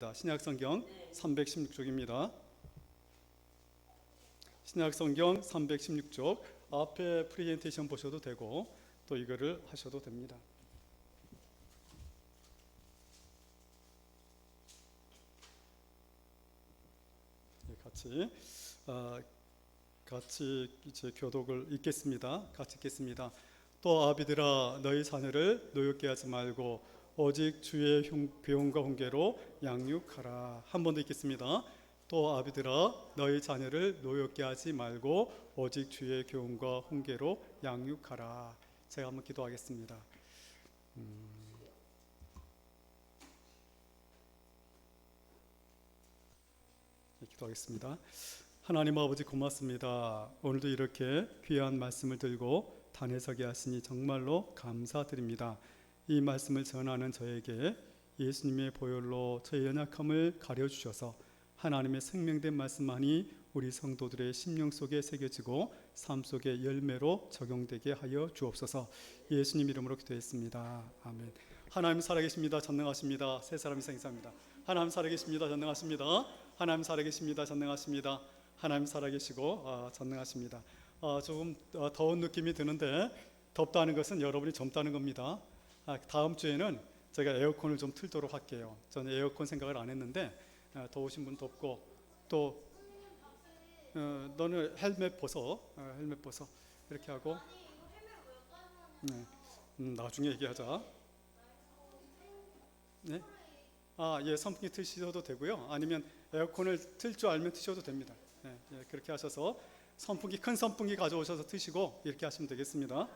신약성경 316쪽입니다. 신약성경 316쪽 앞에 프레젠테이션 보셔도 되고 또 이거를 하셔도 됩니다. 같이 이제 교독을 읽겠습니다. 같이 읽겠습니다. 또 아비들아 너희 자녀를 노엽게 하지 말고 오직 주의 교훈과 훈계로 양육하라. 한 번 더 읽겠습니다. 또 아비들아 너희 자녀를 노엽게 하지 말고 오직 주의 교훈과 훈계로 양육하라. 제가 한번 기도하겠습니다. 기도하겠습니다. 하나님 아버지 고맙습니다. 오늘도 이렇게 귀한 말씀을 들고 단에 서게 하시니 정말로 감사드립니다. 이 말씀을 전하는 저에게 예수님의 보혈로 저의 연약함을 가려주셔서 하나님의 생명된 말씀만이 우리 성도들의 심령 속에 새겨지고 삶 속의 열매로 적용되게 하여 주옵소서. 예수님 이름으로 기도했습니다. 아멘. 하나님 살아계십니다. 전능하십니다. 세 사람이 생사입니다. 하나님 살아계십니다. 전능하십니다. 하나님 살아계십니다. 전능하십니다. 하나님 살아계시고 전능하십니다. 조금 더운 느낌이 드는데 덥다는 것은 여러분이 젊다는 겁니다. 다음 주에는 제가 에어컨을 좀 틀도록 할게요. 저는 에어컨 생각을 안 했는데 더우신 분 덥고 또 너는 헬멧 벗어 이렇게 하고 나중에 얘기하자. 네? 예, 선풍기 트셔도 되고요. 아니면 에어컨을 틀 줄 알면 트셔도 됩니다. 그렇게 하셔서 큰 선풍기 가져오셔서 트시고 이렇게 하시면 되겠습니다.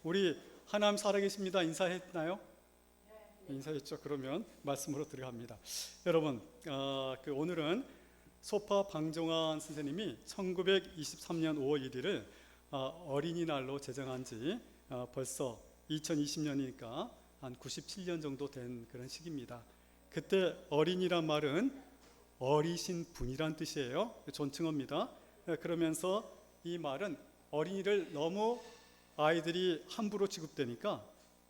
우리 하나님 살아계십니다. 인사했나요? 인사했죠. 그러면 말씀으로 들어갑니다. 여러분, 오늘은 소파 방종환 선생님이 1923년 5월 1일을 어린이날로 제정한 지 벌써 2020년이니까 한 97년 정도 된 그런 시기입니다. 그때 어린이란 말은 어리신 분이란 뜻이에요. 존칭어입니다. 그러면서 이 말은 어린이를 너무 아이들이 함부로 취급되니까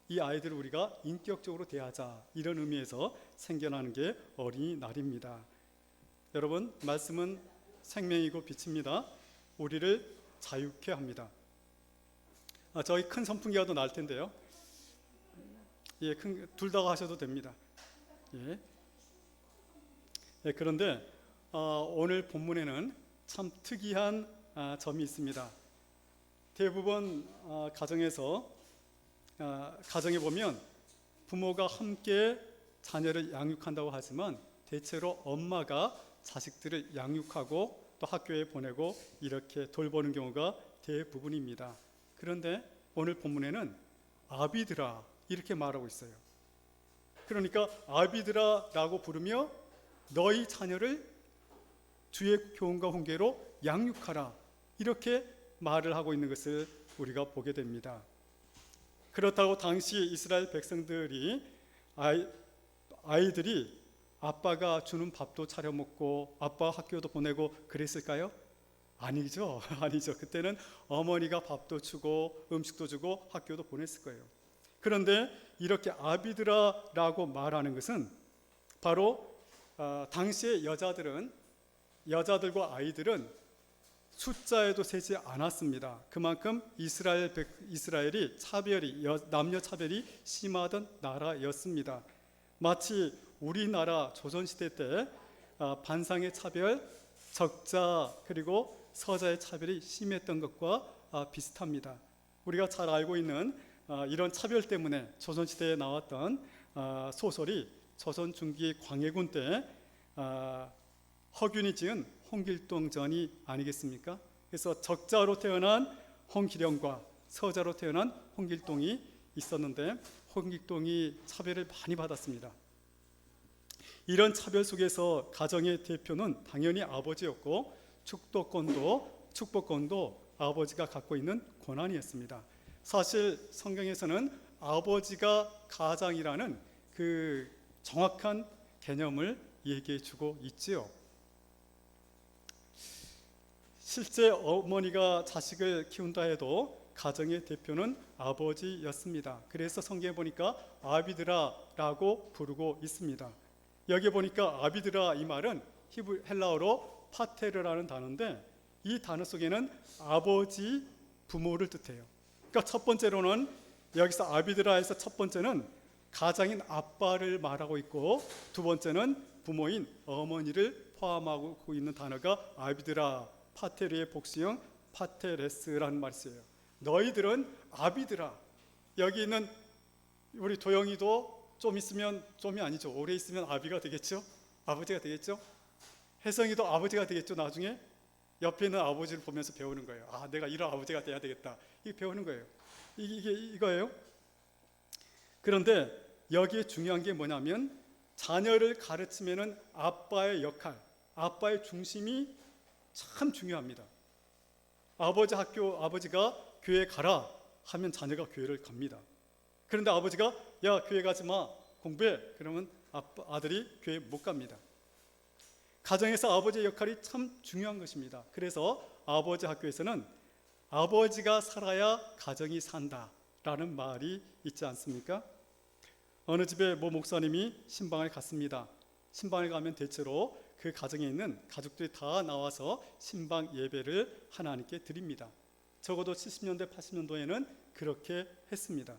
이 아이들을 우리가 인격적으로 대하자, 이런 의미에서 생겨나는 게 어린이날입니다. 여러분, 말씀은 생명이고 빛입니다. 우리를 자유케 합니다. 저희 큰 선풍기가 더 나을 텐데요. 예, 둘 다 하셔도 됩니다. 그런데 오늘 본문에는 참 특이한 점이 있습니다. 대부분 가정에 보면 부모가 함께 자녀를 양육한다고 하지만 대체로 엄마가 자식들을 양육하고 또 학교에 보내고 이렇게 돌보는 경우가 대부분입니다. 그런데 오늘 본문에는 아비들아 이렇게 말하고 있어요. 그러니까 아비들아라고 부르며 너희 자녀를 주의 교훈과 훈계로 양육하라, 이렇게 말을 하고 있는 것을 우리가 보게 됩니다. 그렇다고 당시 이스라엘 백성들이 아이들이 아빠가 주는 밥도 차려 먹고 아빠 학교도 보내고 그랬을까요? 아니죠. 그때는 어머니가 밥도 주고 음식도 주고 학교도 보냈을 거예요. 그런데 이렇게 아비드라라고 말하는 것은 바로 당시의 여자들과 아이들은 숫자에도 세지 않았습니다. 그만큼 이스라엘이 남녀 차별이 심하던 나라였습니다. 마치 우리나라 조선시대 때 반상의 차별, 적자 그리고 서자의 차별이 심했던 것과 비슷합니다. 우리가 잘 알고 있는 이런 차별 때문에 조선시대에 나왔던 소설이 조선 중기 광해군 때 허균이 지은 홍길동전이 아니겠습니까? 그래서 적자로 태어난 홍기령과 서자로 태어난 홍길동이 있었는데 홍길동이 차별을 많이 받았습니다. 이런 차별 속에서 가정의 대표는 당연히 아버지였고 축복권도 아버지가 갖고 있는 권한이었습니다. 사실 성경에서는 아버지가 가장이라는 그 정확한 개념을 얘기해 주고 있지요. 실제 어머니가 자식을 키운다 해도 가정의 대표는 아버지였습니다. 그래서 성경에 보니까 아비드라라고 부르고 있습니다. 여기 보니까 아비드라 이 말은 헬라어로 파테르라는 단어인데 이 단어 속에는 아버지, 부모를 뜻해요. 그러니까 첫 번째로는 여기서 아비드라에서 첫 번째는 가장인 아빠를 말하고 있고 두 번째는 부모인 어머니를 포함하고 있는 단어가 아비드라, 파테르의 복수형 파테레스라는 말이 있어요. 너희들은 아비드라. 여기 있는 우리 도영이도 좀 있으면, 좀이 아니죠, 오래 있으면 아비가 되겠죠, 아버지가 되겠죠. 혜성이도 아버지가 되겠죠. 나중에 옆에 있는 아버지를 보면서 배우는 거예요. 아, 내가 이런 아버지가 돼야 되겠다. 이게 배우는 거예요. 이게 이거예요. 그런데 여기에 중요한 게 뭐냐면 자녀를 가르치면은 아빠의 역할, 아빠의 중심이 참 중요합니다. 아버지가 교회 가라 하면 자녀가 교회를 갑니다. 그런데 아버지가 야, 교회 가지 마, 공부해, 그러면 아들이 교회 못 갑니다. 가정에서 아버지의 역할이 참 중요한 것입니다. 그래서 아버지 학교에서는 아버지가 살아야 가정이 산다라는 말이 있지 않습니까? 어느 집에 모 목사님이 신방을 갔습니다. 신방을 가면 대체로 그 가정에 있는 가족들이 다 나와서 신방 예배를 하나님께 드립니다. 적어도 70년대, 80년도에는 그렇게 했습니다.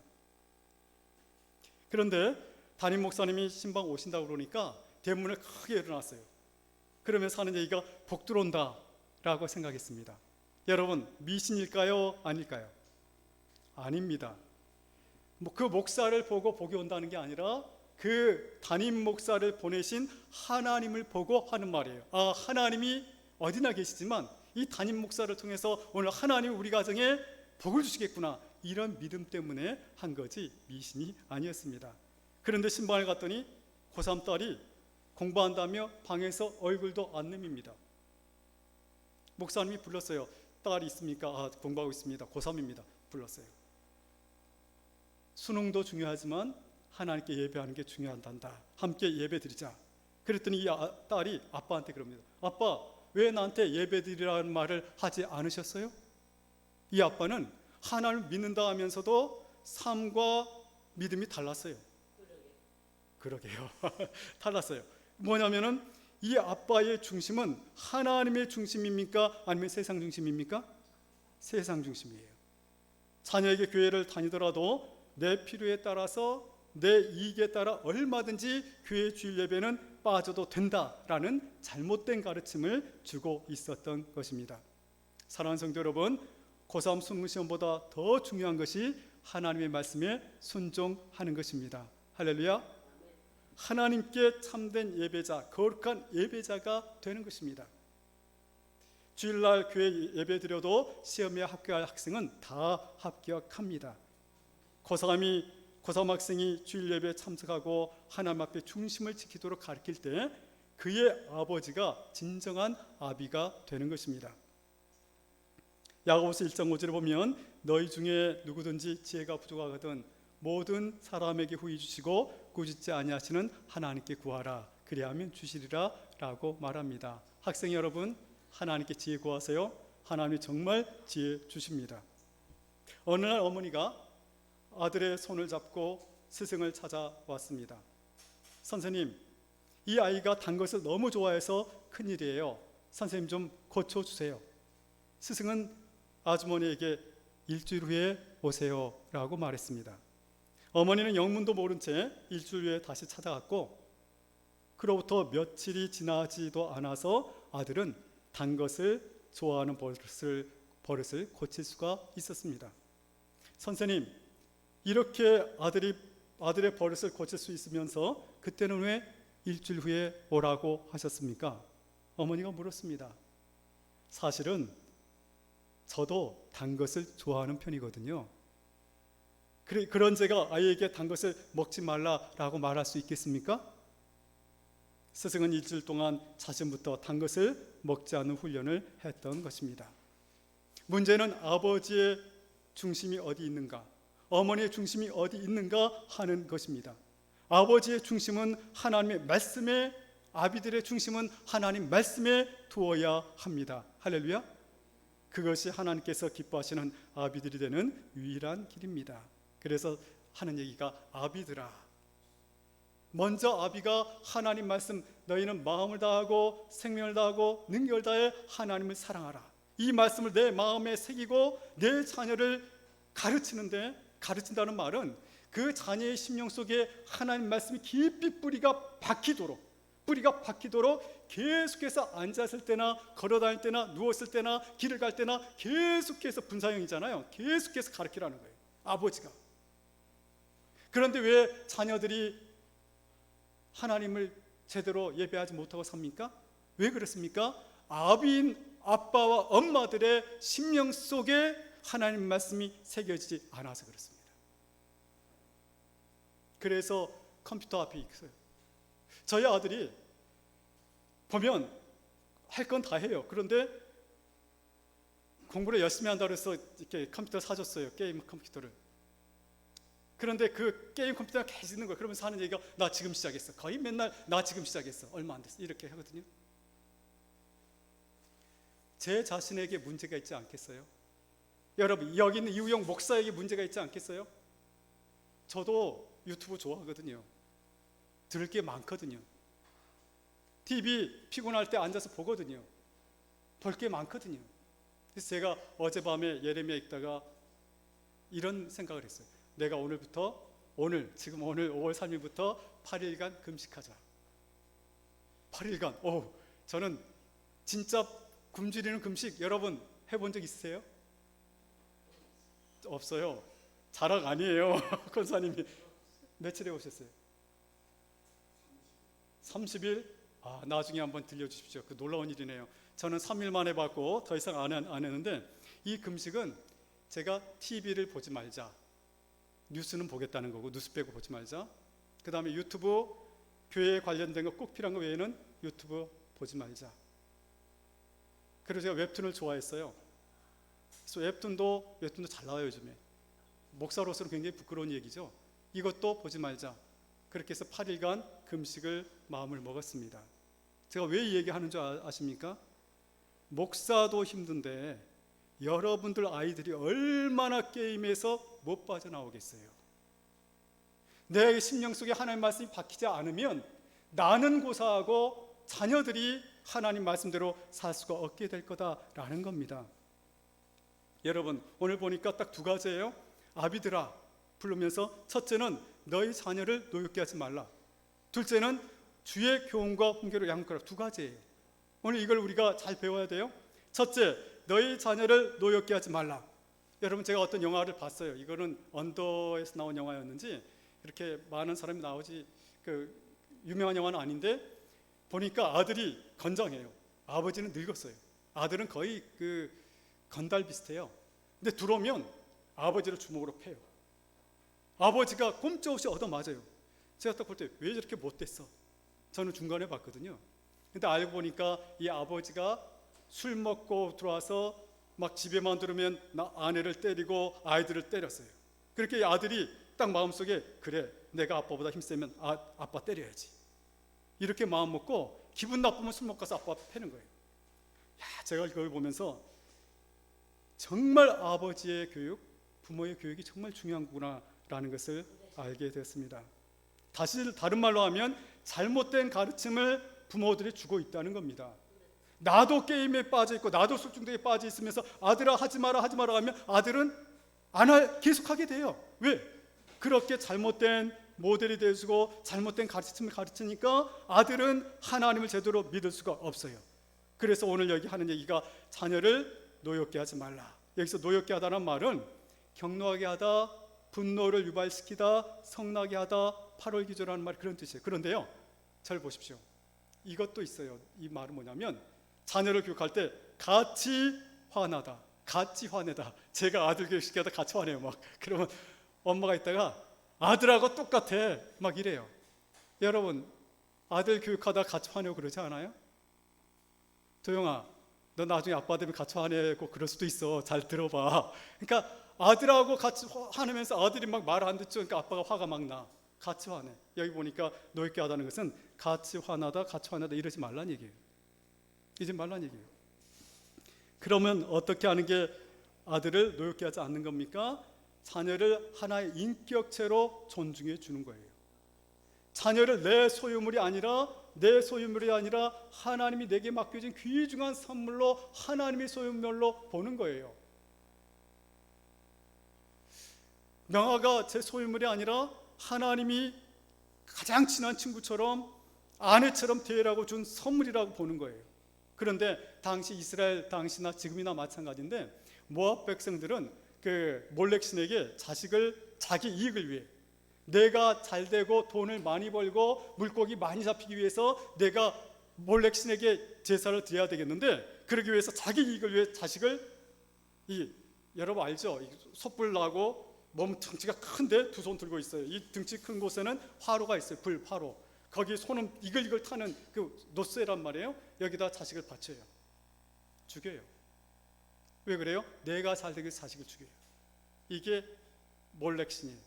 그런데 담임 목사님이 신방 오신다고 그러니까 대문을 크게 열어놨어요. 그러면서 하는 얘기가 복 들어온다 라고 생각했습니다. 여러분, 미신일까요? 아닐까요? 아닙니다. 그 목사를 보고 복이 온다는 게 아니라 그 담임 목사를 보내신 하나님을 보고 하는 말이에요. 아, 하나님이 어디나 계시지만 이 담임 목사를 통해서 오늘 하나님이 우리 가정에 복을 주시겠구나, 이런 믿음 때문에 한 거지 미신이 아니었습니다. 그런데 신방을 갔더니 고3 딸이 공부한다며 방에서 얼굴도 안 내밉니다. 목사님이 불렀어요. 딸이 있습니까? 아, 공부하고 있습니다. 고3입니다. 불렀어요. 수능도 중요하지만 하나님께 예배하는 게 중요하단다. 함께 예배 드리자. 그랬더니 이 딸이 아빠한테 그럽니다. 아빠, 왜 나한테 예배 드리라는 말을 하지 않으셨어요? 이 아빠는 하나님을 믿는다 하면서도 삶과 믿음이 달랐어요. 그러게요. 달랐어요. 뭐냐면은 이 아빠의 중심은 하나님의 중심입니까? 아니면 세상 중심입니까? 세상 중심이에요. 자녀에게 교회를 다니더라도 내 필요에 따라서, 내 이익에 따라 얼마든지 교회 주일 예배는 빠져도 된다라는 잘못된 가르침을 주고 있었던 것입니다. 사랑하는 성도 여러분, 고3 수능 시험보다 더 중요한 것이 하나님의 말씀에 순종하는 것입니다. 할렐루야. 하나님께 참된 예배자, 거룩한 예배자가 되는 것입니다. 주일날 교회 예배 드려도 시험에 합격할 학생은 다 합격합니다. 고3 학생이 주일 예배에 참석하고 하나님 앞에 중심을 지키도록 가르칠 때 그의 아버지가 진정한 아비가 되는 것입니다. 야고보서 1장 5절에 보면 너희 중에 누구든지 지혜가 부족하거든 모든 사람에게 후히 주시고 꾸짖지 아니하시는 하나님께 구하라, 그리하면 주시리라 라고 말합니다. 학생 여러분, 하나님께 지혜 구하세요. 하나님이 정말 지혜 주십니다. 어느 날 어머니가 아들의 손을 잡고 스승을 찾아왔습니다. 선생님, 이 아이가 단 것을 너무 좋아해서 큰일이에요. 선생님 좀 고쳐주세요. 스승은 아주머니에게 일주일 후에 오세요 라고 말했습니다. 어머니는 영문도 모른 채 일주일 후에 다시 찾아갔고, 그로부터 며칠이 지나지도 않아서 아들은 단 것을 좋아하는 버릇을 고칠 수가 있었습니다. 선생님, 이렇게 아들의 버릇을 고칠 수 있으면서 그때는 왜 일주일 후에 오라고 하셨습니까? 어머니가 물었습니다. 사실은 저도 단 것을 좋아하는 편이거든요. 그런 제가 아이에게 단 것을 먹지 말라라고 말할 수 있겠습니까? 스승은 일주일 동안 자신부터 단 것을 먹지 않는 훈련을 했던 것입니다. 문제는 아버지의 중심이 어디 있는가, 어머니의 중심이 어디 있는가 하는 것입니다. 아버지의 중심은 하나님의 말씀에, 아비들의 중심은 하나님 말씀에 두어야 합니다. 할렐루야. 그것이 하나님께서 기뻐하시는 아비들이 되는 유일한 길입니다. 그래서 하는 얘기가 아비들아, 먼저 아비가 하나님 말씀, 너희는 마음을 다하고 생명을 다하고 능력을 다해 하나님을 사랑하라, 이 말씀을 내 마음에 새기고 내 자녀를 가르친다는 말은 그 자녀의 심령 속에 하나님 말씀이 깊이 뿌리가 박히도록 계속해서 앉았을 때나 걸어다닐 때나 누웠을 때나 길을 갈 때나 계속해서 분사형이잖아요. 계속해서 가르치라는 거예요, 아버지가. 그런데 왜 자녀들이 하나님을 제대로 예배하지 못하고 삽니까? 왜 그렇습니까? 아빠와 엄마들의 심령 속에 하나님 말씀이 새겨지지 않아서 그렇습니다. 그래서 컴퓨터 앞에 있어요. 저희 아들이 보면 할 건 다 해요. 그런데 공부를 열심히 한다고 해서 이렇게 컴퓨터 사줬어요, 게임 컴퓨터를. 그런데 그 게임 컴퓨터가 계속 있는 거예요. 그러면서 하는 얘기가 나 지금 시작했어. 거의 맨날 나 지금 시작했어. 얼마 안 됐어. 이렇게 하거든요. 제 자신에게 문제가 있지 않겠어요? 여러분, 여기 있는 이우영 목사에게 문제가 있지 않겠어요? 저도 유튜브 좋아하거든요. 들을 게 많거든요. TV 피곤할 때 앉아서 보거든요. 볼 게 많거든요. 그래서 제가 어젯밤에 예레미야 읽다가 이런 생각을 했어요. 내가 지금 오늘 5월 3일부터 8일간 금식하자. 8일간. 저는 진짜 굶주리는 금식 여러분 해본 적 있으세요? 없어요. 자랑 아니에요. 권사님이 며칠에 오셨어요? 30일? 나중에 한번 들려주십시오. 그 놀라운 일이네요. 저는 3일 만에 받고 더 이상 안 했는데, 이 금식은 제가 TV를 보지 말자, 뉴스는 보겠다는 거고 뉴스 빼고 보지 말자. 그 다음에 유튜브 교회에 관련된 거 꼭 필요한 거 외에는 유튜브 보지 말자. 그래서 제가 웹툰을 좋아했어요. 그래서 웹툰도 잘 나와요 요즘에. 목사로서는 굉장히 부끄러운 얘기죠. 이것도 보지 말자. 그렇게 해서 8일간 금식을 마음을 먹었습니다. 제가 왜 이 얘기하는 줄 아십니까? 목사도 힘든데 여러분들 아이들이 얼마나 게임에서 못 빠져나오겠어요. 내 심령 속에 하나님 말씀이 박히지 않으면 나는 고사하고 자녀들이 하나님 말씀대로 살 수가 없게 될 거다라는 겁니다. 여러분, 오늘 보니까 딱 2가지예요. 아비들아 부르면서, 첫째는 너희 자녀를 노엽게 하지 말라, 둘째는 주의 교훈과 훈계로 양육하라. 2가지예요. 오늘 이걸 우리가 잘 배워야 돼요. 첫째, 너희 자녀를 노엽게 하지 말라. 여러분, 제가 어떤 영화를 봤어요. 이거는 언더에서 나온 영화였는지 이렇게 많은 사람이 나오지, 유명한 영화는 아닌데 보니까 아들이 건장해요. 아버지는 늙었어요. 아들은 거의 건달 비슷해요. 근데 들어오면 아버지를 주먹으로 패요. 아버지가 꼼짝없이 얻어맞아요. 제가 딱 볼 때 왜 저렇게 못됐어? 저는 중간에 봤거든요. 근데 알고 보니까 이 아버지가 술 먹고 들어와서 막 집에만 들으면 아내를 때리고 아이들을 때렸어요. 그렇게 아들이 딱 마음속에, 그래 내가 아빠보다 힘세면 아빠 때려야지, 이렇게 마음 먹고 기분 나쁘면 술 먹고 가서 아빠 패는 거예요. 제가 그걸 보면서 정말 아버지의 교육, 부모의 교육이 정말 중요한구나라는 것을 알게 되었습니다. 다른 말로 하면 잘못된 가르침을 부모들이 주고 있다는 겁니다. 나도 게임에 빠져 있고 나도 술 중독에 빠져 있으면서 아들아 하지 마라 하면 아들은 계속하게 돼요. 왜? 그렇게 잘못된 모델이 되어주고 잘못된 가르침을 가르치니까 아들은 하나님을 제대로 믿을 수가 없어요. 그래서 오늘 여기 하는 얘기가 자녀를 노엽게 하지 말라. 여기서 노엽게 하다는 말은 격노하게 하다, 분노를 유발시키다, 성나게 하다, 팔월기조라는 말, 그런 뜻이에요. 그런데요, 잘 보십시오. 이것도 있어요. 이 말은 뭐냐면 자녀를 교육할 때 같이 화나다, 같이 화내다. 제가 아들 교육시키다 같이 화내요. 그러면 엄마가 있다가 아들하고 똑같아 막 이래요. 여러분, 아들 교육하다 같이 화내고 그러지 않아요? 도영아, 너 나중에 아빠 되면 같이 화내고 그럴 수도 있어. 잘 들어봐. 그러니까 아들하고 같이 화내면서 아들이 막 말 안 듣죠. 그러니까 아빠가 화가 막 나. 같이 화내. 여기 보니까 노엽게 하다는 것은 같이 화나다, 같이 화내다 이러지 말란 얘기예요. 이러지 말란 얘기예요. 그러면 어떻게 하는 게 아들을 노엽게 하지 않는 겁니까? 자녀를 하나의 인격체로 존중해 주는 거예요. 자녀를 내 소유물이 아니라 하나님이 내게 맡겨진 귀중한 선물로, 하나님의 소유물로 보는 거예요. 명아가 제 소유물이 아니라 하나님이 가장 친한 친구처럼, 아내처럼 대하라고 준 선물이라고 보는 거예요. 그런데 당시 이스라엘, 당시나 지금이나 마찬가지인데, 모압 백성들은 그 몰렉신에게 자식을 자기 이익을 위해, 내가 잘 되고 돈을 많이 벌고 물고기 많이 잡히기 위해서 내가 몰렉신에게 제사를 드려야 되겠는데, 그러기 위해서 자기 이익을 위해 자식을, 여러분 알죠? 솥불 나고 몸 등치가 큰데 두 손 들고 있어요. 이 등치 큰 곳에는 화로가 있어요. 화로. 거기 손은 이글이글 타는 그 노쇠란 말이에요. 여기다 자식을 바쳐요. 죽여요. 왜 그래요? 내가 잘 되게 자식을 죽여요. 이게 몰렉신이에요.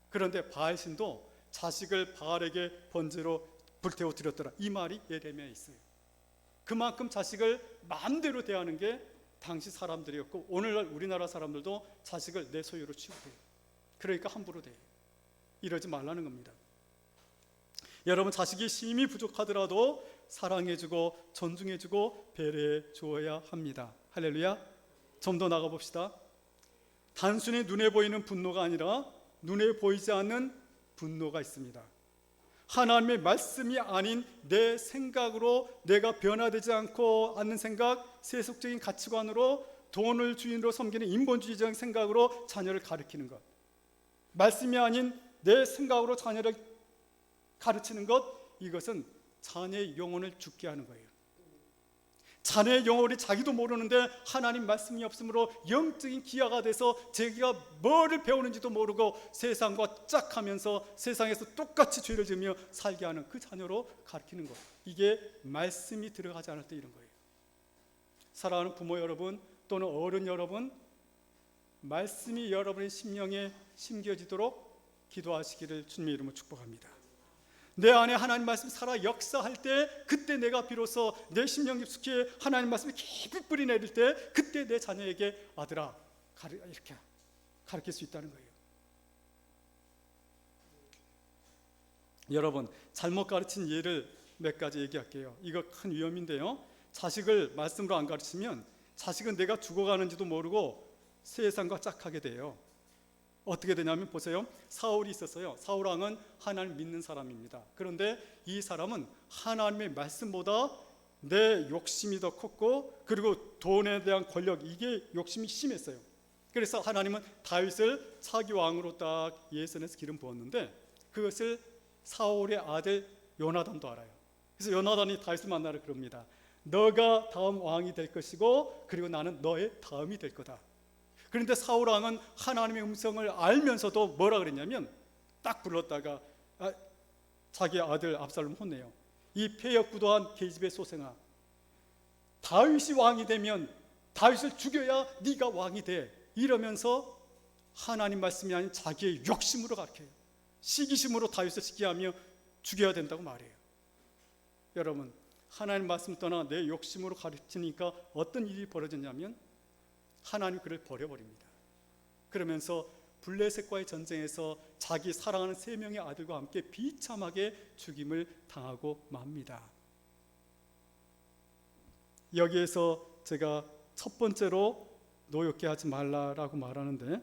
그런데 바알신도 자식을 바알에게 번제로 불태워 드렸더라, 이 말이 예레미야에 있어요. 그만큼 자식을 마음대로 대하는 게 당시 사람들이었고, 오늘날 우리나라 사람들도 자식을 내 소유로 취급해요. 그러니까 함부로 대해요. 이러지 말라는 겁니다. 여러분, 자식이 심히 부족하더라도 사랑해주고 존중해주고 배려해 주어야 합니다. 할렐루야. 좀 더 나가봅시다. 단순히 눈에 보이는 분노가 아니라 눈에 보이지 않는 분노가 있습니다. 하나님의 말씀이 아닌 내 생각으로, 내가 변화되지 않는 생각, 세속적인 가치관으로, 돈을 주인으로 섬기는 인본주의적인 생각으로 자녀를 가르치는 것, 말씀이 아닌 내 생각으로 자녀를 가르치는 것, 이것은 자녀의 영혼을 죽게 하는 거예요. 자녀의 영혼이 자기도 모르는데 하나님 말씀이 없으므로 영적인 기아가 돼서 자기가 뭐를 배우는지도 모르고 세상과 짝하면서 세상에서 똑같이 죄를 지으며 살게 하는 그 자녀로 가르치는 것, 이게 말씀이 들어가지 않을 때 이런 거예요. 사랑하는 부모 여러분 또는 어른 여러분, 말씀이 여러분의 심령에 심겨지도록 기도하시기를 주님의 이름으로 축복합니다. 내 안에 하나님 말씀이 살아 역사할 때, 그때 내가 비로소 내 심령 깊숙이 하나님 말씀이 깊이 뿌리 내릴 때, 그때 내 자녀에게 아들아 이렇게 가르칠 수 있다는 거예요. 여러분, 잘못 가르친 예를 몇 가지 얘기할게요. 이거 큰 위험인데요, 자식을 말씀으로 안 가르치면 자식은 내가 죽어가는지도 모르고 세상과 짝하게 돼요. 어떻게 되냐면 보세요. 사울이 있었어요. 사울 왕은 하나님 믿는 사람입니다. 그런데 이 사람은 하나님의 말씀보다 내 욕심이 더 컸고, 그리고 돈에 대한 권력, 이게 욕심이 심했어요. 그래서 하나님은 다윗을 차기 왕으로 딱 예선에서 기름 부었는데, 그것을 사울의 아들 요나단도 알아요. 그래서 요나단이 다윗을 만나러 그럽니다. 너가 다음 왕이 될 것이고, 그리고 나는 너의 다음이 될 거다. 그런데 사울 왕은 하나님의 음성을 알면서도 뭐라 그랬냐면, 딱 불렀다가 자기 아들 압살롬 혼내요. 이 폐역부도한 계집의 소생아, 다윗이 왕이 되면 다윗을 죽여야 네가 왕이 돼, 이러면서 하나님 말씀이 아닌 자기의 욕심으로 가르쳐요. 시기심으로 다윗을 시기하며 죽여야 된다고 말해요. 여러분, 하나님 말씀 떠나 내 욕심으로 가르치니까 어떤 일이 벌어졌냐면, 하나님 그를 버려버립니다. 그러면서 블레셋과의 전쟁에서 자기 사랑하는 3명의 아들과 함께 비참하게 죽임을 당하고 맙니다. 여기에서 제가 첫 번째로 노엽게 하지 말라라고 말하는데,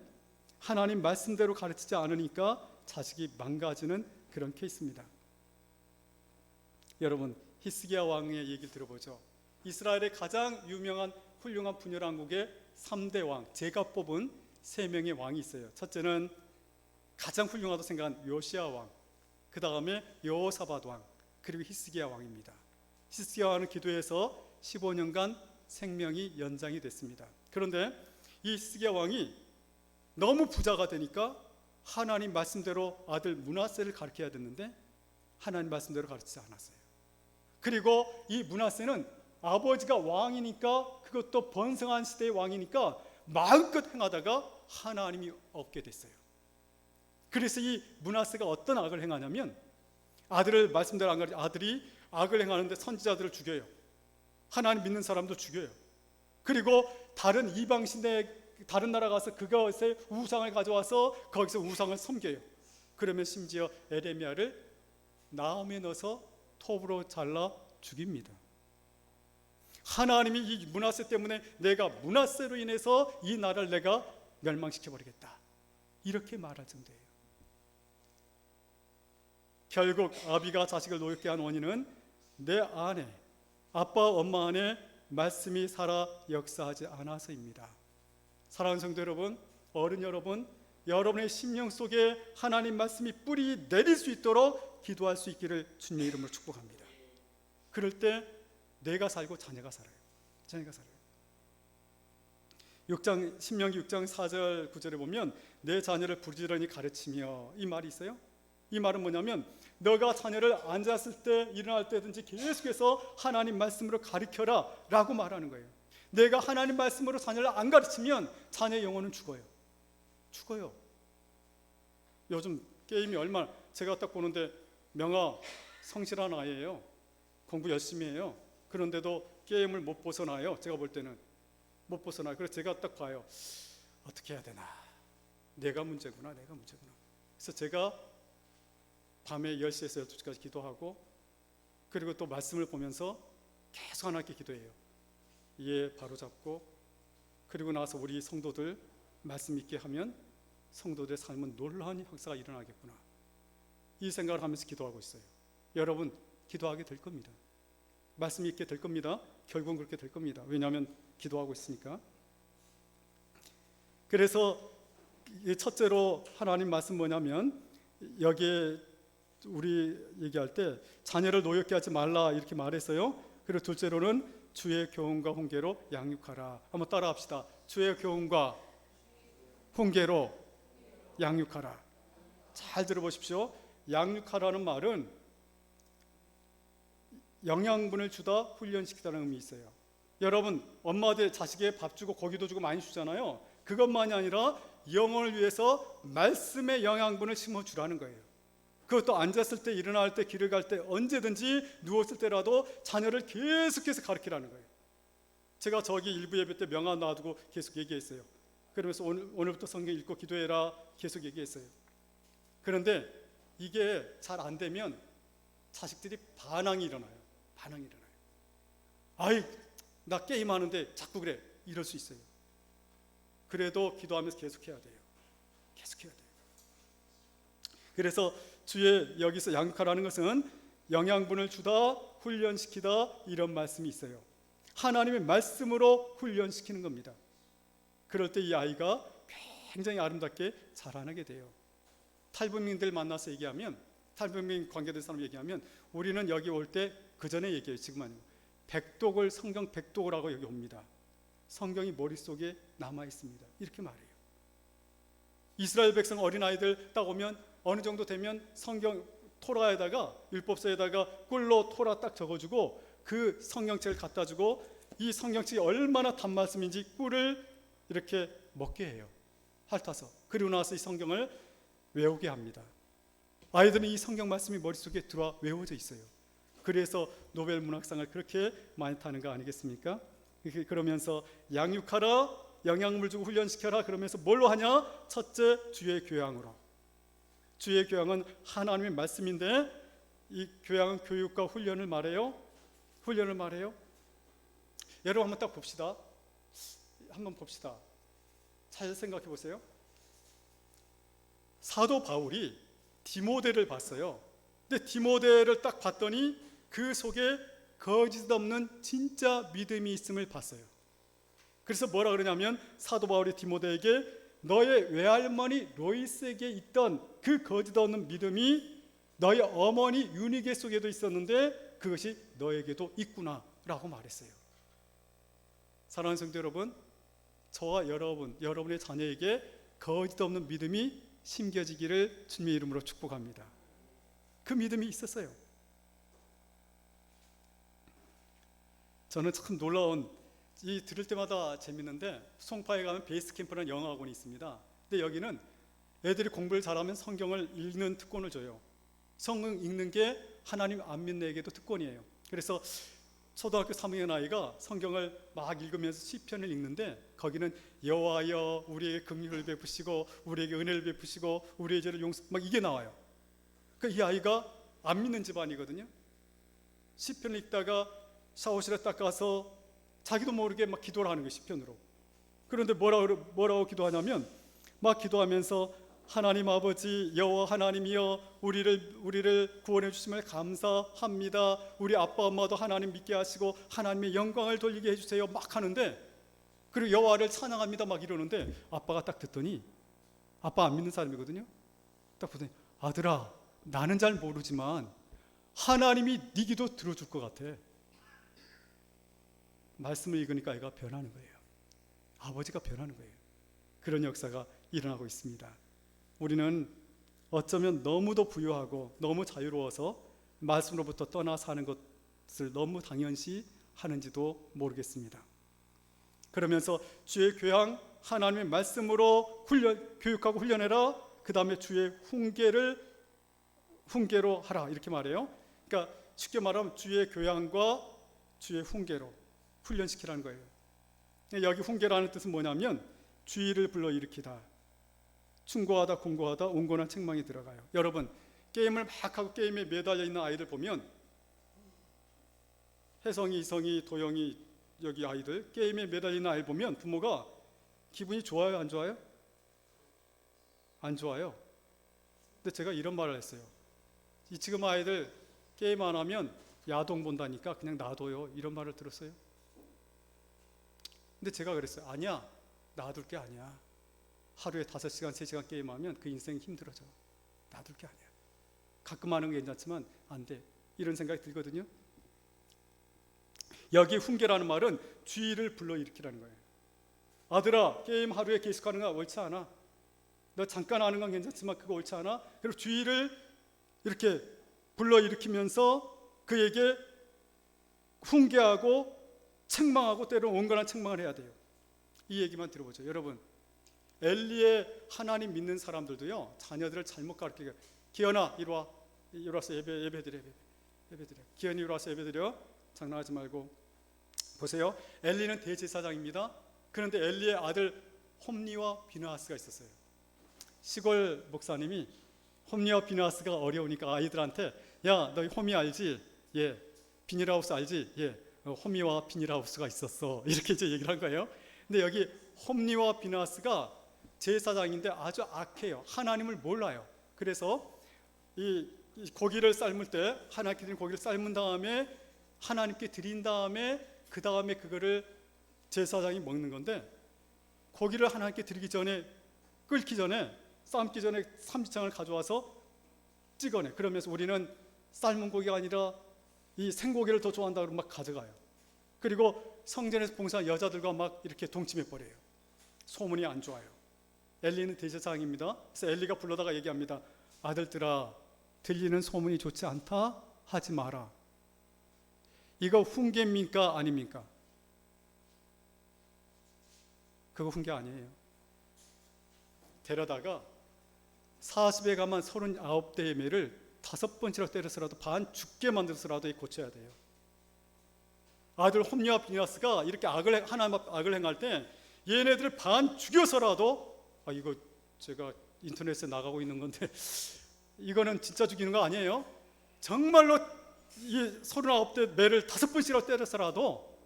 하나님 말씀대로 가르치지 않으니까 자식이 망가지는 그런 케이스입니다. 여러분, 히스기야 왕의 얘기를 들어보죠. 이스라엘의 가장 유명한 훌륭한 분열왕국의 3대 왕, 제가 뽑은 3명의 왕이 있어요. 첫째는 가장 훌륭하다고 생각한 요시야 왕, 그 다음에 여호사밧 왕, 그리고 히스기야 왕입니다. 히스기야 왕은 기도해서 15년간 생명이 연장이 됐습니다. 그런데 이 히스기야 왕이 너무 부자가 되니까 하나님 말씀대로 아들 므낫세를 가르쳐야 됐는데 하나님 말씀대로 가르치지 않았어요. 그리고 이 므낫세는 아버지가 왕이니까, 그것도 번성한 시대의 왕이니까 마음껏 행하다가 하나님이 없게 됐어요. 그래서 이 므낫세가 어떤 악을 행하냐면, 아들을 말씀대로 안 가르쳐, 아들이 악을 행하는데 선지자들을 죽여요. 하나님 믿는 사람도 죽여요. 그리고 다른 이방신의 다른 나라 가서 그것의 우상을 가져와서 거기서 우상을 섬겨요. 그러면 심지어 에레미야를 나무에 넣어서 톱으로 잘라 죽입니다. 하나님이 이 므낫세 때문에 내가 므낫세로 인해서 이 나라를 내가 멸망시켜버리겠다, 이렇게 말할 정도예요. 결국 아비가 자식을 노엽게 한 원인은 내 안에, 아빠 엄마 안에 말씀이 살아 역사하지 않아서입니다. 사랑하는 성도 여러분, 어른 여러분, 여러분의 심령 속에 하나님 말씀이 뿌리 내릴 수 있도록 기도할 수 있기를 주님의 이름으로 축복합니다. 그럴 때 내가 살고 자녀가 살아요. 자녀가 살아요. 6장 신명기 6장 4절 9절에 보면 내 자녀를 부지런히 가르치며, 이 말이 있어요. 이 말은 뭐냐면 너가 자녀를 앉았을 때 일어날 때든지 계속해서 하나님 말씀으로 가르쳐라 라고 말하는 거예요. 내가 하나님 말씀으로 자녀를 안 가르치면 자녀의 영혼은 죽어요. 요즘 게임이 얼마나, 제가 딱 보는데 명아 성실한 아이예요. 공부 열심히 해요. 그런데도 게임을 못 벗어나요. 제가 볼 때는 못 벗어나요. 그래서 제가 딱 봐요. 어떻게 해야 되나, 내가 문제구나. 그래서 제가 밤에 10시에서 12시까지 기도하고, 그리고 또 말씀을 보면서 계속 하나님께 기도해요. 이해 바로잡고, 그리고 나서 우리 성도들 말씀 있게 하면 성도들의 삶은 놀라운 역사가 일어나겠구나, 이 생각을 하면서 기도하고 있어요. 여러분 기도하게 될 겁니다. 말씀 있게 될 겁니다. 결국은 그렇게 될 겁니다. 왜냐하면 기도하고 있으니까. 그래서 첫째로 하나님 말씀 뭐냐면, 여기에 우리 얘기할 때 자녀를 노엽게 하지 말라 이렇게 말했어요. 그리고 둘째로는 주의 교훈과 훈계로 양육하라. 한번 따라 합시다. 주의 교훈과 훈계로 양육하라. 잘 들어보십시오. 양육하라는 말은 영양분을 주다, 훈련시키다는 의미 있어요. 여러분 엄마들 자식에게 밥 주고 고기도 주고 많이 주잖아요. 그것만이 아니라 영혼을 위해서 말씀의 영양분을 심어주라는 거예요. 그것도 앉았을 때, 일어날 때, 길을 갈 때, 언제든지 누웠을 때라도 자녀를 계속해서 가르치라는 거예요. 제가 저기 일부 예배 때 명함 놔두고 계속 얘기했어요. 그러면서 오늘부터 성경 읽고 기도해라 계속 얘기했어요. 그런데 이게 잘 안 되면 자식들이 반항이 일어나요. 아이 나 게임하는데 자꾸 그래, 이럴 수 있어요. 그래도 기도하면서 계속해야 돼요. 그래서 주의 여기서 양육하라는 것은 영양분을 주다, 훈련시키다, 이런 말씀이 있어요. 하나님의 말씀으로 훈련시키는 겁니다. 그럴 때 이 아이가 굉장히 아름답게 자라나게 돼요. 탈북민들 만나서 얘기하면, 탈북민 관계된 사람 얘기하면, 우리는 여기 올 때 그 전에 얘기해요. 지금 아니고 백독을, 성경 백독을 하고 여기 옵니다. 성경이 머릿속에 남아 있습니다. 이렇게 말해요. 이스라엘 백성 어린아이들 딱 오면 어느 정도 되면 성경 토라에다가, 율법서에다가 꿀로 토라 딱 적어주고 그 성경책을 갖다 주고, 이 성경책이 얼마나 단말씀인지 꿀을 이렇게 먹게 해요. 핥아서. 그리고 나서 이 성경을 외우게 합니다. 아이들은 이 성경 말씀이 머릿속에 들어와 외워져 있어요. 그래서 노벨 문학상을 그렇게 많이 타는 거 아니겠습니까? 그러면서 양육하라, 영양물 주고 훈련시켜라. 그러면서 뭘로 하냐? 첫째, 주의 교양으로. 주의 교양은 하나님의 말씀인데, 이 교양은 교육과 훈련을 말해요. 여러분 한번 딱 봅시다. 잘 생각해 보세요. 사도 바울이 디모데를 봤어요. 근데 디모데를 딱 봤더니 그 속에 거짓 없는 진짜 믿음이 있음을 봤어요. 그래서 뭐라 그러냐면, 사도 바울이 디모데에게 너의 외할머니 로이스에게 있던 그 거짓 없는 믿음이 너의 어머니 유니게 속에도 있었는데 그것이 너에게도 있구나 라고 말했어요. 사랑하는 성도 여러분, 저와 여러분의 자녀에게 거짓 없는 믿음이 심겨지기를 주님의 이름으로 축복합니다. 그 믿음이 있었어요. 저는 참 놀라운, 이 들을 때마다 재밌는데, 송파에 가면 베이스 캠프라는 영어 학원이 있습니다. 근데 여기는 애들이 공부를 잘하면 성경을 읽는 특권을 줘요. 성경 읽는 게 하나님 안 믿는 애에게도 특권이에요. 그래서 초등학교 3학년 아이가 성경을 막 읽으면서 시편을 읽는데, 거기는 여호와여 우리에게 긍휼을 베푸시고 우리에게 은혜를 베푸시고 우리의 죄를 막 이게 나와요. 그러니까 이 아이가 안 믿는 집안이거든요. 시편을 읽다가 샤워실에 딱 가서 자기도 모르게 막 기도를 하는 거예요, 시편으로. 그런데 뭐라고 기도하냐면 막 기도하면서 하나님 아버지 여호와 하나님이여 우리를 구원해 주심을 감사합니다. 우리 아빠 엄마도 하나님 믿게 하시고 하나님의 영광을 돌리게 해주세요 막 하는데, 그리고 여호와를 찬양합니다 막 이러는데, 아빠가 딱 듣더니, 아빠 안 믿는 사람이거든요. 딱 보더니 아들아 나는 잘 모르지만 하나님이 네 기도 들어줄 것 같아. 말씀을 읽으니까 애가 변하는 거예요. 아버지가 변하는 거예요. 그런 역사가 일어나고 있습니다. 우리는 어쩌면 너무도 부유하고 너무 자유로워서 말씀으로부터 떠나 사는 것을 너무 당연시 하는지도 모르겠습니다. 그러면서 주의 교양, 하나님의 말씀으로 교육하고 훈련해라. 그 다음에 주의 훈계로 하라 이렇게 말해요. 그러니까 쉽게 말하면 주의 교양과 주의 훈계로 훈련시키라는 거예요. 여기 훈계라는 뜻은 뭐냐면 주의를 불러일으키다, 충고하다, 공고하다, 온건한 책망이 들어가요. 여러분 게임을 막 하고 게임에 매달려 있는 아이들 보면, 혜성이, 이성이, 도영이 여기 아이들 게임에 매달려 있는 아이 보면 부모가 기분이 좋아요, 안 좋아요? 안 좋아요. 근데 제가 이런 말을 했어요. 지금 아이들 게임 안 하면 야동 본다니까 그냥 놔둬요, 이런 말을 들었어요. 근데 제가 그랬어요. 아니야, 놔둘 게 아니야. 하루에 5시간, 3시간 게임하면 그 인생 힘들어져. 놔둘 게 아니야. 가끔 하는 게 괜찮지만 안 돼, 이런 생각이 들거든요. 여기 훈계라는 말은 주의를 불러일으키라는 거예요. 아들아 게임 하루에 계속하는 거 옳지 않아. 너 잠깐 하는 건 괜찮지만 그거 옳지 않아. 그리고 주의를 이렇게 불러일으키면서 그에게 훈계하고 책망하고 때로는 온건한 책망을 해야 돼요. 이 얘기만 들어보죠. 여러분 엘리의 하나님 믿는 사람들도요, 자녀들을 잘못 가르치게, 기현아 이리 와서 예배드려. 기현이 이리 와서 예배드려. 장난하지 말고. 보세요, 엘리는 대제사장입니다. 그런데 엘리의 아들 홈리와 비느하스가 있었어요. 시골 목사님이 홈리와 비느하스가 어려우니까 아이들한테, 야 너 홈이 알지? 예. 비닐하우스 알지? 예. 홈리와 비닐하우스가 있었어, 이렇게 이제 얘기를 한 거예요. 근데 여기 홈리와 비느하스가 제사장인데 아주 악해요. 하나님을 몰라요. 그래서 이 고기를 삶을 때 하나님께 드린 고기를 삶은 다음에 하나님께 드린 다음에 그 다음에 그거를 제사장이 먹는 건데, 고기를 하나님께 드리기 전에, 끓기 전에, 삶기 전에 삼지창을 가져와서 찍어내. 그러면서 우리는 삶은 고기가 아니라 이 생고기를 더 좋아한다고 막 가져가요. 그리고 성전에서 봉사한 여자들과 막 이렇게 동침해 버려요. 소문이 안 좋아요. 엘리는 대제사장입니다. 그래서 엘리가 불러다가 얘기합니다. 아들들아, 들리는 소문이 좋지 않다 하지 마라. 이거 훈계입니까 아닙니까? 그거 훈계 아니에요. 데려다가 40에 가만 39대의 매를 5번치라고 때려서라도 반 죽게 만들어서라도 고쳐야 돼요. 아들 홈리와 비느하스가 이렇게 하나님 앞 악을 행할 때 얘네들을 반 죽여서라도, 이거 제가 인터넷에 나가고 있는 건데 이거는 진짜 죽이는 거 아니에요? 정말로 이 39대 매를 5번씩이라도 때려서라도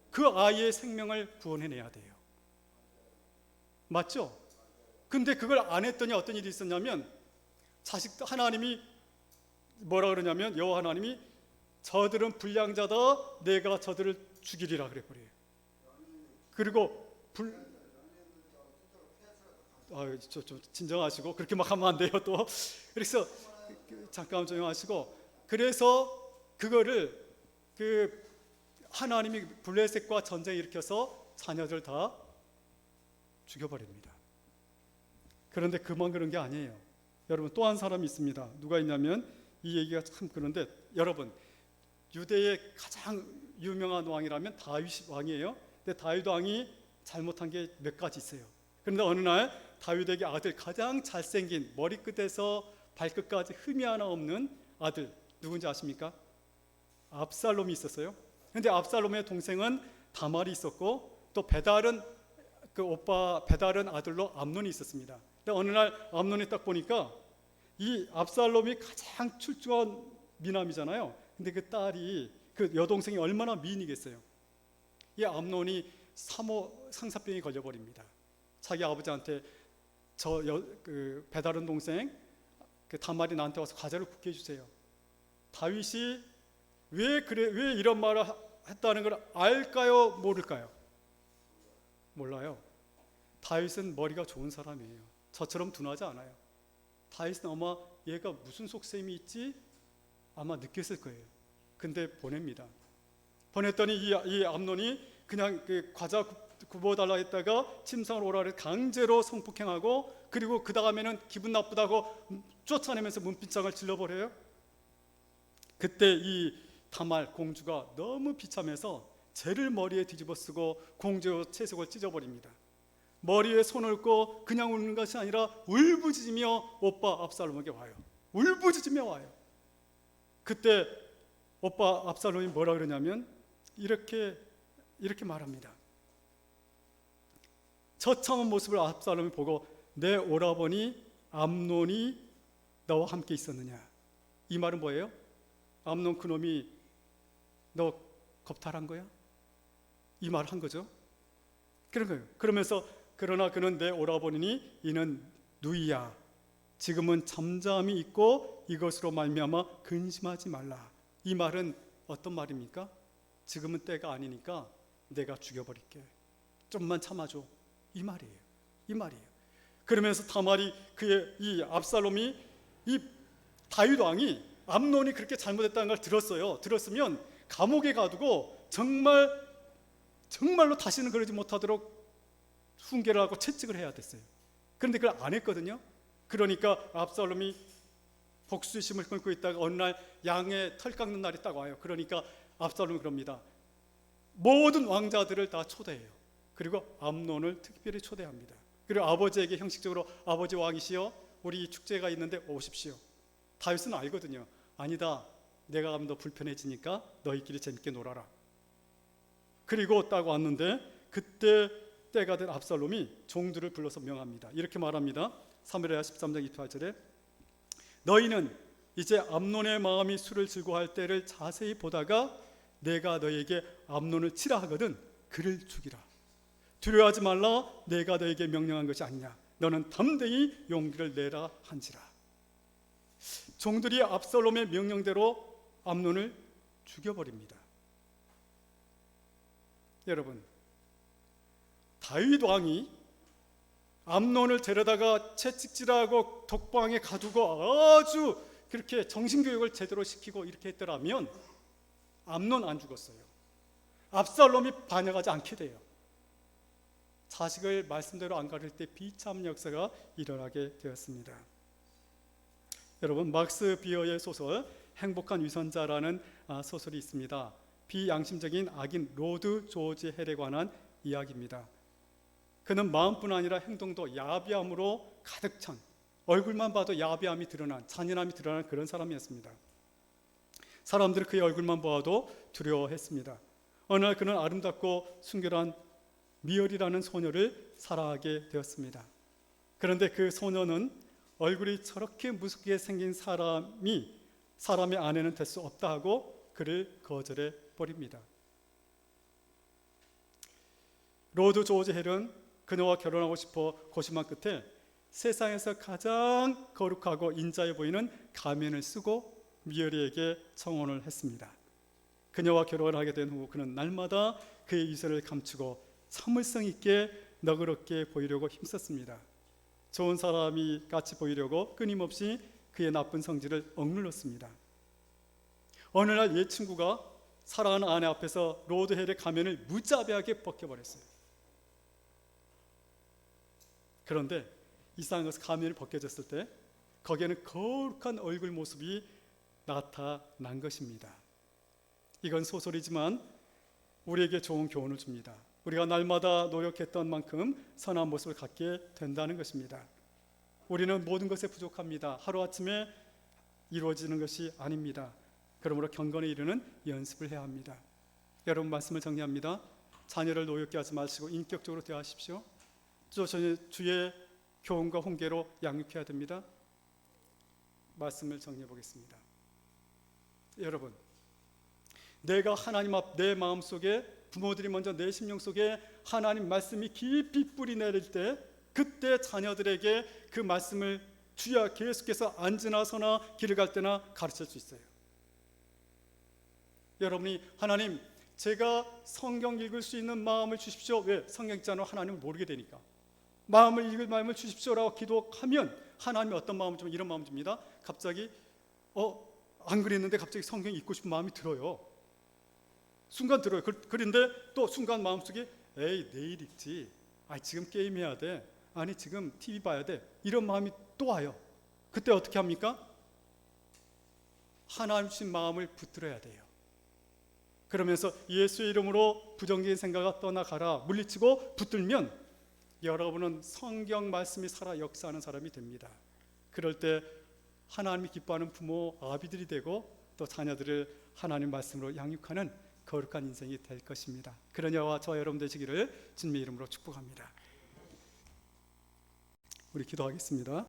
그 아이의 생명을 구원해내야 돼요. 맞죠? 근데 그걸 안 했더니 어떤 일이 있었냐면, 하나님이 뭐라 그러냐면, 여호와 하나님이 저들은 불량자다, 내가 저들을 죽이리라 그래 버려요. 그리고 좀 진정하시고, 그렇게 막 하면 안 돼요 또. 그래서 잠깐 조용하시고, 그래서 그거를 하나님이 블레셋과 전쟁을 일으켜서 자녀들 다 죽여버립니다. 그런데 그만 그런 게 아니에요. 여러분 또 한 사람이 있습니다. 누가 있냐면, 이 얘기가 참 그런데, 여러분 유대의 가장 유명한 왕이라면 다윗 왕이에요. 근데 다윗 왕이 잘못한 게 몇 가지 있어요. 그런데 어느 날 다윗에게 아들, 가장 잘생긴, 머리끝에서 발끝까지 흠이 하나 없는 아들, 누군지 아십니까? 압살롬이 있었어요. 그런데 압살롬의 동생은 다말이 있었고, 또 베달은 그 오빠 베달은 아들로 암논이 있었습니다. 근데 어느 날 암논이 딱 보니까 이 압살롬이 가장 출중한 미남이잖아요. 근데 그 딸이, 그 여동생이 얼마나 미인이겠어요. 이 암논이 상사병에 걸려버립니다. 자기 아버지한테 그 배다른 동생 그 다말이 나한테 와서 과자를 굽게 해주세요. 다윗이 왜 이런 말을 했다는 걸 알까요? 모를까요? 몰라요. 다윗은 머리가 좋은 사람이에요. 저처럼 둔하지 않아요. 다윗은 아마 얘가 무슨 속셈이 있지? 아마 느꼈을 거예요. 근데 보냅니다. 보냈더니 이 암논이 그냥 그 과자 굽어달라 했다가 침상을 오라 그래 강제로 성폭행하고, 그리고 그 다음에는 기분 나쁘다고 쫓아내면서 문빗장을 질러버려요. 그때 이 다말 공주가 너무 비참해서 재를 머리에 뒤집어 쓰고 공주의 채색을 찢어버립니다. 머리에 손을 얹고 그냥 우는 것이 아니라 울부짖으며 오빠 압살롬에게 와요. 울부짖으며 와요. 그때 오빠 압살롬이 뭐라 그러냐면 이렇게 말합니다. 처참한 모습을 압살롬이 보고 내 오라버니 암논이 너와 함께 있었느냐. 이 말은 뭐예요? 암논 그놈이 너 겁탈한 거야? 이 말을 한 거죠. 그런 거예요. 그러면서 그러나 그는 내 오라버니니 이는 누이야. 지금은 잠잠히 있고 이것으로 말미암아 근심하지 말라. 이 말은 어떤 말입니까? 지금은 때가 아니니까 내가 죽여버릴게. 좀만 참아줘. 이 말이에요. 그러면서 다말이 이 압살롬이 이 다윗 왕이 암논이 그렇게 잘못했다는 걸 들었으면 감옥에 가두고 정말로 다시는 그러지 못하도록 훈계를 하고 채찍을 해야 됐어요. 그런데 그걸 안 했거든요. 그러니까 압살롬이 복수심을 끊고 있다가 어느 날 양의 털 깎는 날이 딱 와요. 그러니까 압살롬이 그럽니다. 모든 왕자들을 다 초대해요. 그리고 암논을 특별히 초대합니다. 그리고 아버지에게 형식적으로 아버지 왕이시여 우리 축제가 있는데 오십시오. 다윗은 알거든요. 아니다. 내가 가면 너 불편해지니까 너희끼리 재밌게 놀아라. 그리고 딱 왔는데 그때 때가 된 압살롬이 종들을 불러서 명합니다. 이렇게 말합니다. 사무엘하 13장 28절에 너희는 이제 암논의 마음이 술을 즐거워할 때를 자세히 보다가 내가 너에게 암논을 치라 하거든 그를 죽이라. 두려워하지 말라. 내가 너에게 명령한 것이 아니냐. 너는 담대히 용기를 내라 한지라. 종들이 압살롬의 명령대로 암논을 죽여버립니다. 여러분, 다윗 왕이 암논을 데려다가 채찍질하고 독방에 가두고 아주 그렇게 정신교육을 제대로 시키고 이렇게 했더라면 암논 안 죽었어요. 압살롬이 반역하지 않게 돼요. 자식을 말씀대로 안 가릴 때 비참 역사가 일어나게 되었습니다. 여러분, 막스 비어의 소설 행복한 위선자라는 소설이 있습니다. 비양심적인 악인 로드 조지 헬에 관한 이야기입니다. 그는 마음뿐 아니라 행동도 야비함으로 가득 찬, 얼굴만 봐도 야비함이 드러난, 잔인함이 드러난 그런 사람이었습니다. 사람들이 그의 얼굴만 보아도 두려워했습니다. 어느 날 그는 아름답고 순결한 미열이라는 소녀를 사랑하게 되었습니다. 그런데 그 소녀는 얼굴이 저렇게 무섭게 생긴 사람의 아내는 될 수 없다 하고 그를 거절해 버립니다. 로드 조지 헬은 그녀와 결혼하고 싶어 고심한 끝에 세상에서 가장 거룩하고 인자해 보이는 가면을 쓰고 미어리에게 청혼을 했습니다. 그녀와 결혼을 하게 된 후 그는 날마다 그의 위세를 감추고 참을성 있게 너그럽게 보이려고 힘썼습니다. 좋은 사람이 같이 보이려고 끊임없이 그의 나쁜 성질을 억눌렀습니다. 어느 날 옛 친구가 사랑하는 아내 앞에서 로드 헬의 가면을 무자비하게 벗겨버렸어요. 그런데 이상한 것은 가면이 벗겨졌을 때 거기에는 거룩한 얼굴 모습이 나타난 것입니다. 이건 소설이지만 우리에게 좋은 교훈을 줍니다. 우리가 날마다 노력했던 만큼 선한 모습을 갖게 된다는 것입니다. 우리는 모든 것에 부족합니다. 하루아침에 이루어지는 것이 아닙니다. 그러므로 경건에 이르는 연습을 해야 합니다. 여러분, 말씀을 정리합니다. 자녀를 노엽게 하지 마시고 인격적으로 대하십시오. 주의 교훈과 훈계로 양육해야 됩니다. 말씀을 정리해 보겠습니다. 여러분, 내가 하나님 앞 내 마음속에, 부모들이 먼저 내 심령 속에 하나님 말씀이 깊이 뿌리 내릴 때, 그때 자녀들에게 그 말씀을 주야 계속해서 앉으나 서나 길을 갈 때나 가르칠 수 있어요. 여러분이 하나님, 제가 성경 읽을 수 있는 마음을 주십시오. 왜? 성경 읽지 않으면 하나님을 모르게 되니까. 마음을 읽을 마음을 주십시오라고 기도하면 하나님이 어떤 마음을 주면 이런 마음을 줍니다. 갑자기 안 그랬는데 갑자기 성경 읽고 싶은 마음이 들어요. 순간 들어요. 그런데 또 순간 마음속에 에이 내일 읽지, 지금 게임해야 돼, 아니 지금 TV 봐야 돼, 이런 마음이 또 와요. 그때 어떻게 합니까? 하나님 주신 마음을 붙들어야 돼요. 그러면서 예수의 이름으로 부정적인 생각을 떠나가라 물리치고 붙들면 여러분은 성경 말씀이 살아 역사하는 사람이 됩니다. 그럴 때 하나님이 기뻐하는 부모, 아비들이 되고 또 자녀들을 하나님 말씀으로 양육하는 거룩한 인생이 될 것입니다. 그러냐와 저와 여러분 되시기를 주님의 이름으로 축복합니다. 우리 기도하겠습니다.